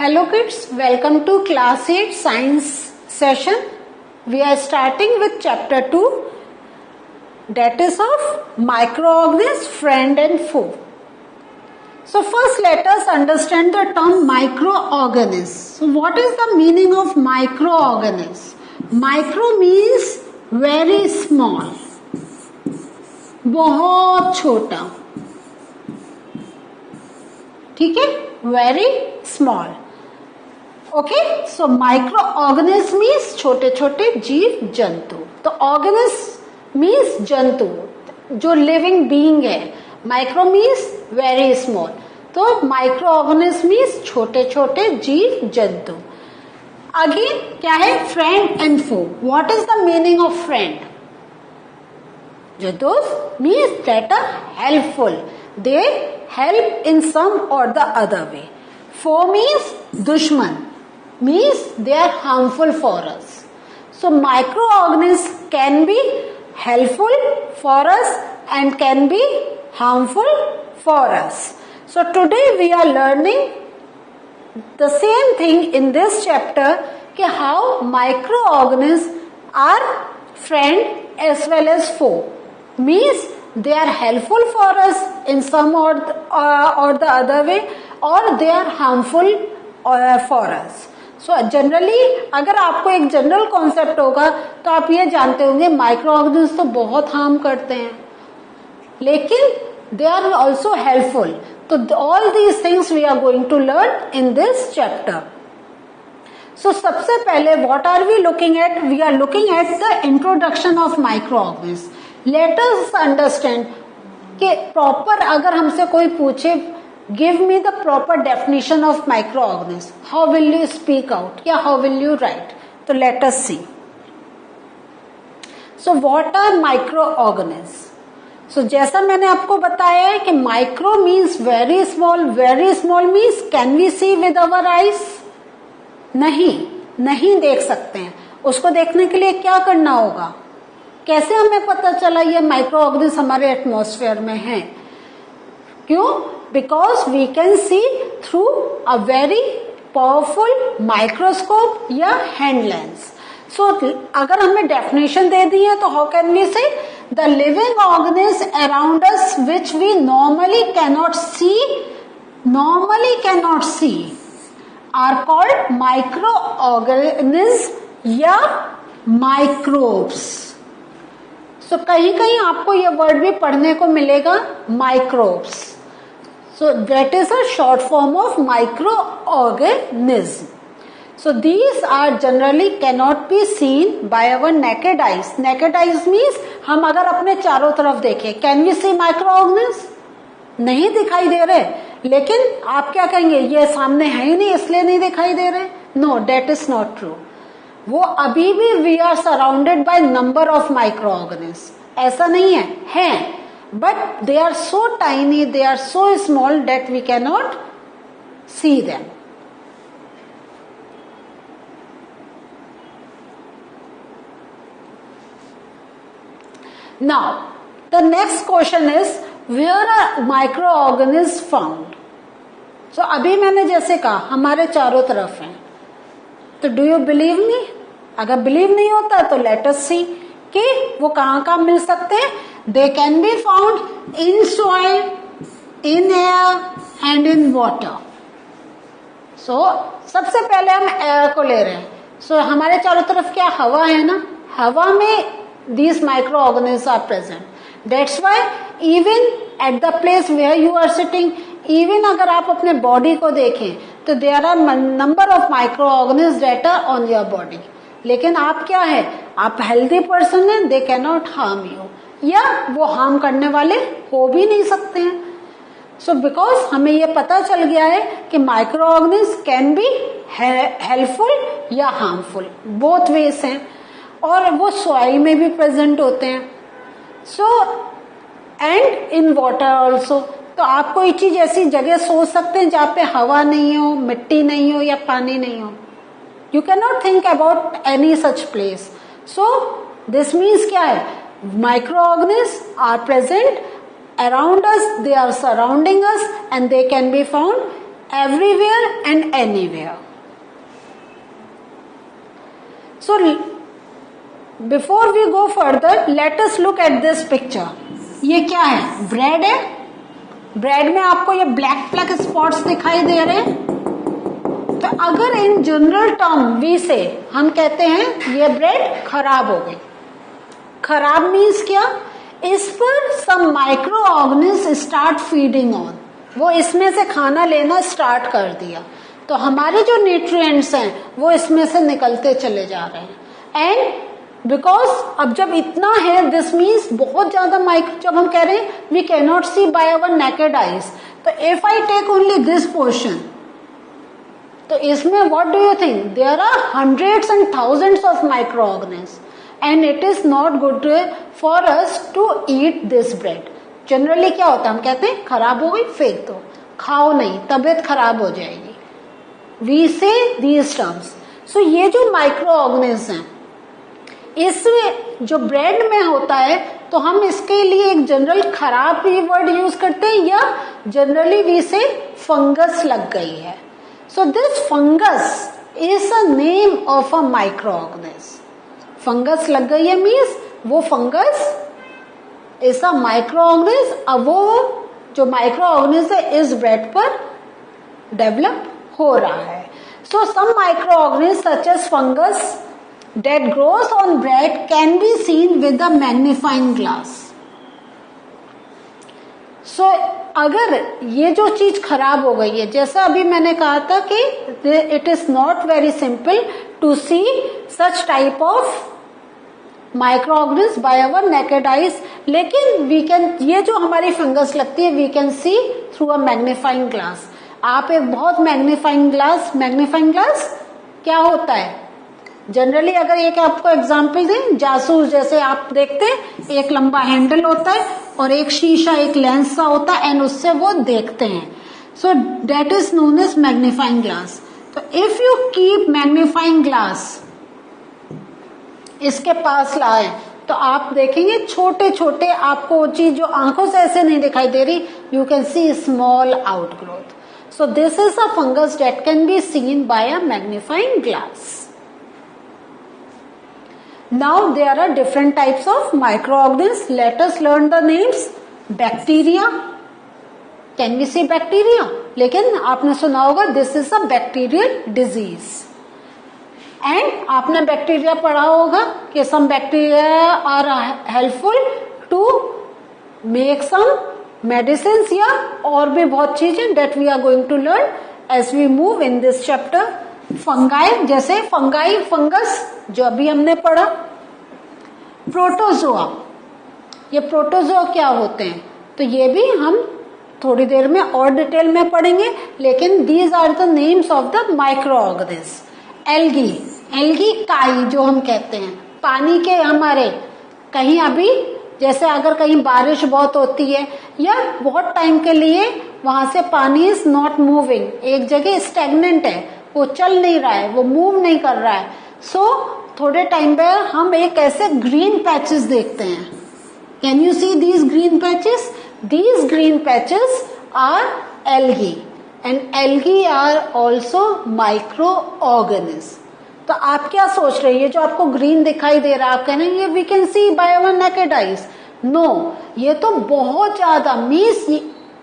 Hello kids, welcome to class 8 science session. We are starting with chapter 2, that is of microorganisms, friend and foe. So first let us understand the term microorganisms. So what is the meaning of microorganisms? Micro means very small, बहुत छोटा, ठीक है, very small. Okay, so micro organism means छोटे छोटे जीव जंतु. तो organism means जंतु जो लिविंग बीइंग है. Micro means very small. तो माइक्रो ऑर्गेनिज्म मीन्स छोटे छोटे जीव जंतु. अगेन क्या है? Friend and foe. What is the meaning of friend? जो दोस्त means that are helpful, they help in some or the other way. Foe means दुश्मन, means they are harmful for us. So microorganisms can be helpful for us and can be harmful for us. So today we are learning the same thing in this chapter कि how microorganisms are friend as well as foe. Means they are helpful for us in some or the other way, or they are harmful for us. So generally अगर आपको एक general concept होगा तो आप ये जानते होंगे माइक्रो ऑर्गेनिज्म तो बहुत हार्म करते हैं, लेकिन दे आर ऑल्सो हेल्पफुल. तो all these things we are going to learn in this chapter. So सबसे पहले what are we looking at? We are looking at the introduction of micro organism. Let us understand कि proper अगर हमसे कोई पूछे give me the proper definition of microorganism, how will you speak out या how will you write? So let us see. So what are microorganisms? So जैसा मैंने आपको बताया है कि micro means very small means can we see with our eyes? नहीं देख सकते हैं. उसको देखने के लिए क्या करना होगा? कैसे हमें पता चला ये माइक्रो ऑर्गेनिज्म हमारे एटमॉस्फेयर में है? क्यों? Because we can see through a very powerful microscope या hand lens. So अगर हमें definition दे दी है तो how can we say the living organisms around us which we normally cannot see are called microorganisms या microbes. So कहीं आपको ये word भी पढ़ने को मिलेगा, microbes. So that is a short form of microorganism. So these are generally cannot be seen by our naked eyes. Naked eyes means हम अगर अपने चारों तरफ देखें, can we see microorganisms? नहीं दिखाई दे रहे. लेकिन आप क्या कहेंगे? ये सामने है ही नहीं इसलिए नहीं दिखाई दे रहे. No, that is not true. वो अभी भी we are surrounded by number of microorganisms. ऐसा नहीं है. But they are so tiny, they are so small that we cannot see them. Now, the next question is, where are microorganisms found? So, अभी मैंने जैसे कहा हमारे चारों तरफ हैं. तो do you believe me? अगर believe नहीं होता तो let us see कि वो कहाँ मिल सकते हैं. They can be found in soil, in air and in water. So सबसे पहले हम एयर को ले रहे हैं. So हमारे चारों तरफ क्या हवा है ना? हवा में these microorganisms are present. That's why even at the place where you are sitting, even अगर आप अपने बॉडी को देखें तो there are number of microorganisms that are on your body. लेकिन आप क्या है? आप हेल्दी पर्सन हैं, दे कैनॉट हार्म यू, या वो हार्म करने वाले हो भी नहीं सकते हैं. सो बिकॉज हमें ये पता चल गया है कि micro organism can be helpful या हार्मफुल, बोथ वेज हैं, और वो सॉइल में भी प्रेजेंट होते हैं. So and in water also. तो आप कोई चीज ऐसी जगह सोच सकते हैं जहाँ पे हवा नहीं हो, मिट्टी नहीं हो या पानी नहीं हो. You cannot think about any such place. So this means क्या है? Microorganisms are present around us, they are surrounding us and they can be found everywhere and anywhere. So before we go further, let us look at this picture. ये क्या है? Bread है. Bread में आपको ये black black spots दिखाई दे रहे हैं. तो अगर इन जनरल टर्म वी से हम कहते हैं ये ब्रेड खराब हो गई. खराब मीन्स क्या? इस पर some micro organism start feeding on. वो इसमें से खाना लेना स्टार्ट कर दिया, तो हमारे जो न्यूट्रिएंट्स हैं वो इसमें से निकलते चले जा रहे हैं. एंड बिकॉज अब जब इतना है, दिस मीन्स बहुत ज्यादा माइक्रो. जब हम कह रहे हैं we can not see by our naked eyes, तो if I take only this portion, तो इसमें what do you think? There are hundreds and thousands of micro organism and it is not good for us to eat this bread. Generally क्या होता है? हम कहते हैं खराब हो गई, फेंक दो, खाओ नहीं, तबीयत खराब हो जाएगी. वी से दीज टर्म्स. सो ये जो माइक्रो ऑर्गेनिज्म हैं, इसमें जो ब्रेड में होता है, तो हम इसके लिए एक जनरल खराब भी वर्ड यूज करते हैं, या जनरली वी से फंगस लग गई है. So this fungus is a name of a micro organism. Fungus लग गई है मीन्स वो fungus is a micro organism. अब वो जो माइक्रो ऑर्गेनिज्म है इस ब्रेड पर डेवलप हो रहा है. So some micro organism such as fungus that grows on bread can be seen with a magnifying glass. So अगर ये जो चीज खराब हो गई है, जैसा अभी मैंने कहा था कि it is not very simple to see such type of microorganisms by our naked eyes, लेकिन we can, ये जो हमारी फंगस लगती है we can see through a magnifying glass. आप एक बहुत मैग्नीफाइंग ग्लास क्या होता है? जनरली अगर एक आपको एग्जांपल दें, जासूस जैसे आप देखते हैं, एक लंबा हैंडल होता है और एक शीशा, एक लेंस सा होता है, एंड उससे वो देखते हैं. So that is known as magnifying glass. तो if you keep magnifying glass इसके पास लाए, तो आप देखेंगे छोटे छोटे, आपको वो चीज जो आंखों से ऐसे नहीं दिखाई दे रही, you can see small outgrowth. So this is a fungus that can be seen by a magnifying glass. Now there are different types of microorganisms. Let us learn the names. Bacteria. Can we say bacteria? लेकिन आपने सुना होगा this is a bacterial disease. And आपने bacteria पढ़ा होगा कि some bacteria are helpful to make some medicines, या और भी बहुत चीजें that we are going to learn as we move in this chapter. Fungi, जैसे फंगाई, फंगस जो अभी हमने पढ़ा. प्रोटोजोआ, ये प्रोटोजोआ क्या होते हैं, तो ये भी हम थोड़ी देर में और डिटेल में पढ़ेंगे, लेकिन these are the names of the microorganism. Algae, algae काई जो हम कहते हैं, पानी के हमारे कहीं अभी जैसे अगर कहीं बारिश बहुत होती है या बहुत टाइम के लिए वहां से पानी इज नॉट मूविंग, एक जगह स्टेगनेंट है, वो चल नहीं रहा है, वो मूव नहीं कर रहा है. सो थोड़े टाइम पे हम एक ऐसे ग्रीन पैचेस देखते हैं. Can you see these green patches? These green patches are algae, and algae are also microorganism. तो आप क्या सोच रहे हैं, ये जो आपको ग्रीन दिखाई दे रहा है, आप कह रहे हैं ये we can see by our naked eyes. No, ये तो बहुत ज्यादा मीन्स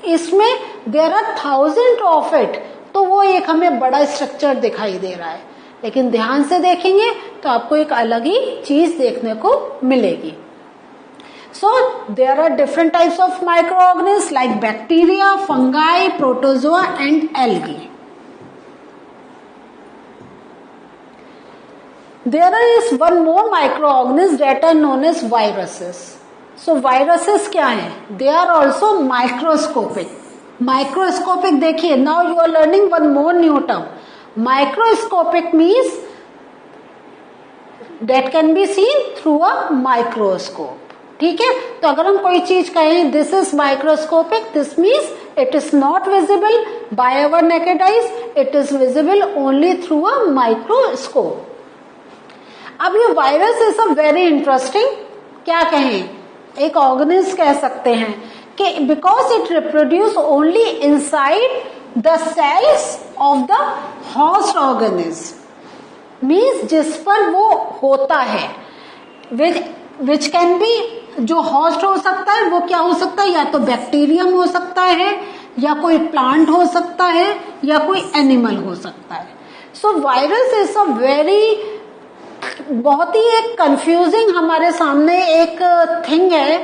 इसमें there are thousand of it. तो वो एक हमें बड़ा स्ट्रक्चर दिखाई दे रहा है, लेकिन ध्यान से देखेंगे तो आपको एक अलग ही चीज देखने को मिलेगी. So there are different types of microorganism like bacteria, fungi, protozoa and algae. There is one more microorganisms that are known as viruses. So viruses क्या है? They are also microscopic. Microscopic देखिए, now you are learning one more new term. Microscopic means that can be seen through a microscope. ठीक है, तो अगर हम कोई चीज कहें this is microscopic, this means it is not visible by our naked eyes, it is visible only through a microscope. अब ये virus is a very interesting, क्या कहें, एक ऑर्गेनिज्म कह सकते हैं कि because it reproduce only inside the cells of the host organism means जिस पर वो होता है, विच कैन बी, जो होस्ट हो सकता है वो क्या हो सकता है, या तो बैक्टीरियम हो सकता है, या कोई प्लांट हो सकता है, या कोई एनिमल हो सकता है. सो वायरस इज अ वेरी, बहुत ही एक कंफ्यूजिंग हमारे सामने एक थिंग है,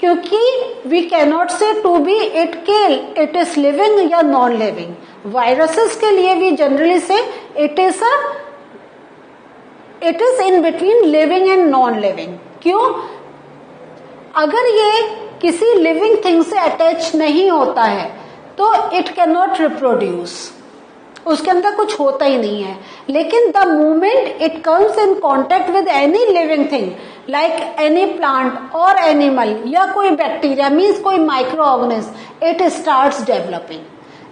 क्योंकि we cannot say to be it is living या नॉन लिविंग. वायरसेस के लिए we generally say it is in between living and non living. क्यों? अगर ये किसी लिविंग थिंग से अटैच नहीं होता है तो इट कैन नॉट रिप्रोड्यूस, उसके अंदर कुछ होता ही नहीं है. लेकिन the moment it comes in contact with any living thing like any plant और एनिमल या कोई बैक्टीरिया मीन्स कोई micro organism, it starts developing.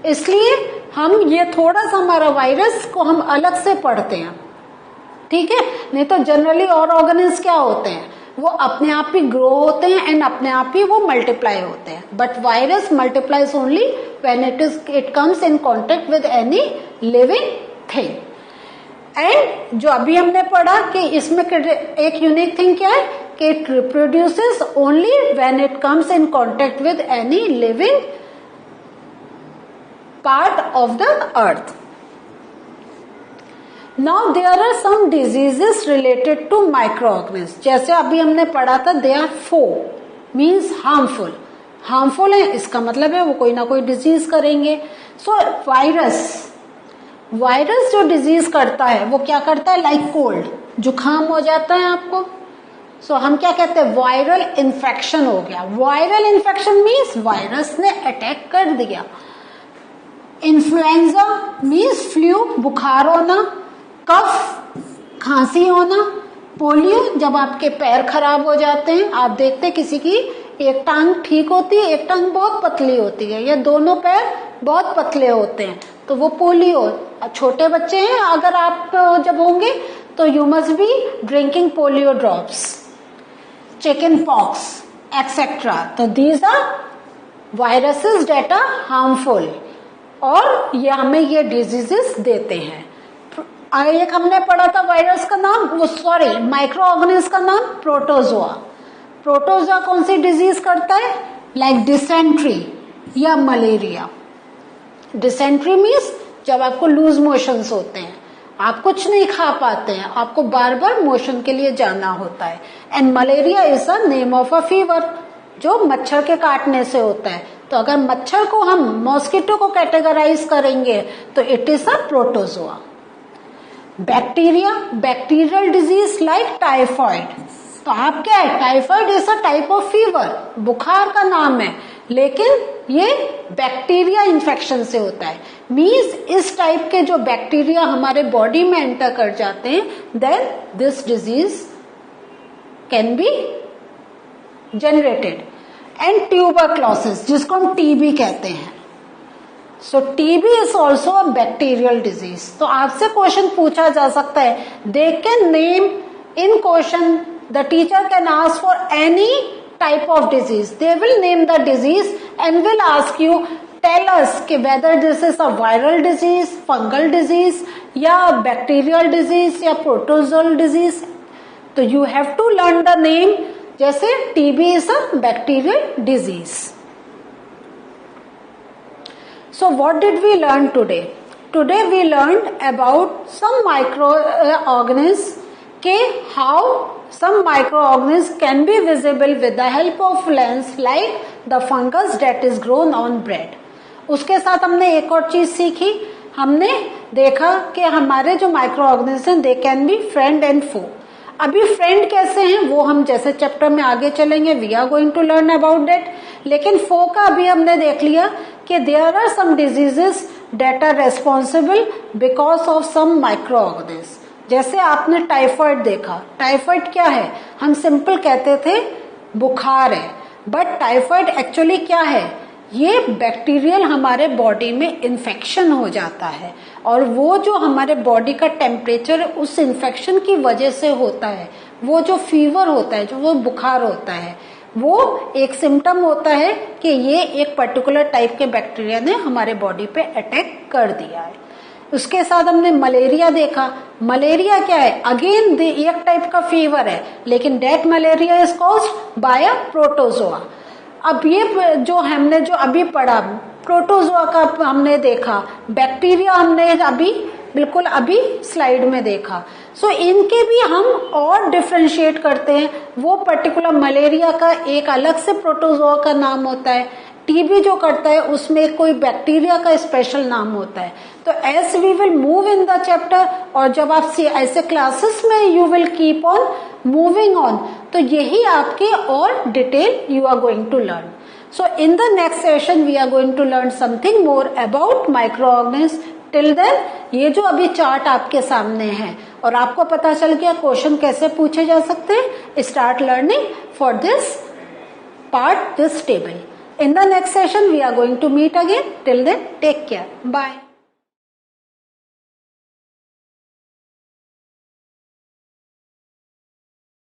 इसलिए हम ये थोड़ा सा हमारा वायरस को हम अलग से पढ़ते हैं, ठीक है. नहीं तो जनरली और ऑर्गेनिज्म क्या होते हैं, वो अपने आप ही ग्रो होते हैं एंड अपने आप ही वो मल्टीप्लाई होते हैं. But virus multiplies only when it comes in contact with any living thing. And जो अभी हमने पढ़ा कि इसमें एक यूनिक थिंग क्या है कि it reproduces only when it comes in contact with any living part of the earth. Now there are some diseases related to microorganisms. जैसे अभी हमने पढ़ा था they are four means harmful. Harmful है इसका मतलब है वो कोई ना कोई डिजीज करेंगे. So वायरस जो डिजीज करता है वो क्या करता है, लाइक कोल्ड, जुकाम हो जाता है आपको, सो हम क्या कहते हैं, वायरल इन्फेक्शन हो गया. वायरल इन्फेक्शन मीन्स वायरस ने अटैक कर दिया. इन्फ्लुएंजा मीन्स फ्लू, बुखार होना, कफ खांसी होना, पोलियो जब आपके पैर खराब हो जाते हैं, आप देखते हैं किसी की एक टांग ठीक होती है, एक टांग बहुत पतली होती है, या दोनों पैर बहुत पतले होते हैं, तो वो पोलियो. छोटे बच्चे हैं अगर आप जब होंगे तो you must be drinking polio drops. Chicken pox etcetera. तो these are viruses that are harmful और ये हमें ये डिजीजेस देते हैं. एक हमने पढ़ा था वायरस का नाम, वो सॉरी माइक्रो ऑर्गेनिज्म का नाम प्रोटोजोआ. प्रोटोजोआ कौन सी डिजीज करता है, लाइक डिसेंट्री या मलेरिया. डिसेंट्री मीन्स जब आपको लूज मोशंस होते हैं, आप कुछ नहीं खा पाते हैं, आपको बार बार मोशन के लिए जाना होता है. And malaria is a name of a fever जो मच्छर के काटने से होता है. तो अगर मच्छर को हम मॉस्किटो को कैटेगराइज करेंगे तो it is a protozoa. Bacteria, bacterial disease like typhoid. तो आप क्या है, typhoid is a type of fever, बुखार का नाम है, लेकिन ये बैक्टीरिया इन्फेक्शन से होता है. मीन्स इस टाइप के जो बैक्टीरिया हमारे बॉडी में एंटर कर जाते हैं, then this disease can be generated. And tuberculosis जिसको हम टीबी कहते हैं. So TB is also a bacterial disease. तो आपसे क्वेश्चन पूछा जा सकता है, they can name in question, the teacher can ask for any type of disease, they will name the disease and will ask you tell us कि whether this is a viral disease, fungal disease या bacterial disease या protozoal disease. तो you have to learn the name. जैसे TB is a bacterial disease. So what did we learn today? Today we learned about some microorganisms, how some microorganisms can be visible with the help of lens, like the fungus that is grown on bread. उसके साथ हमने एक और चीज सीखी, हमने देखा कि हमारे जो microorganism they can be friend and foe. अभी फ्रेंड कैसे हैं वो हम जैसे चैप्टर में आगे चलेंगे, we are going to learn about that. लेकिन फो का अभी हमने देख लिया कि there are some diseases that are responsible because of some microorganism. जैसे आपने टाइफॉइड देखा, टाइफॉइड क्या है, हम सिंपल कहते थे बुखार है, बट टाइफॉइड एक्चुअली क्या है, ये बैक्टीरियल हमारे बॉडी में इन्फेक्शन हो जाता है और वो जो हमारे बॉडी का टेम्परेचर उस इन्फेक्शन की वजह से होता है, वो जो फीवर होता है, जो वो बुखार होता है, वो एक सिम्टम होता है कि ये एक पर्टिकुलर टाइप के बैक्टीरिया ने हमारे बॉडी पे अटैक कर दिया है। उसके साथ हमने मलेरिया देखा। मलेरिया क्या है? अगेन एक टाइप का फीवर है, लेकिन that malaria is caused by a protozoa. अब ये जो हमने जो अभी पढ़ा प्रोटोजोआ का हमने देखा, बैक्टीरिया हमने बिल्कुल अभी स्लाइड में देखा। सो इनके भी हम और डिफरेंशिएट करते हैं। वो पर्टिकुलर मलेरिया का एक अलग से प्रोटोजोआ का नाम होता है, टीबी जो करता है उसमें कोई बैक्टीरिया का स्पेशल नाम होता है। तो as we will move in the chapter, और जब आप ऐसे क्लासेस में you will keep on moving on, तो यही आपके और detail you are going to learn. So in the next session we are going to learn something more about microorganisms. Till then ये जो अभी चार्ट आपके सामने है और आपको पता चल गया क्वेश्चन कैसे पूछे जा सकते हैं, start learning for this part, this table. In the next session we are going to meet again. Till then take care. Bye.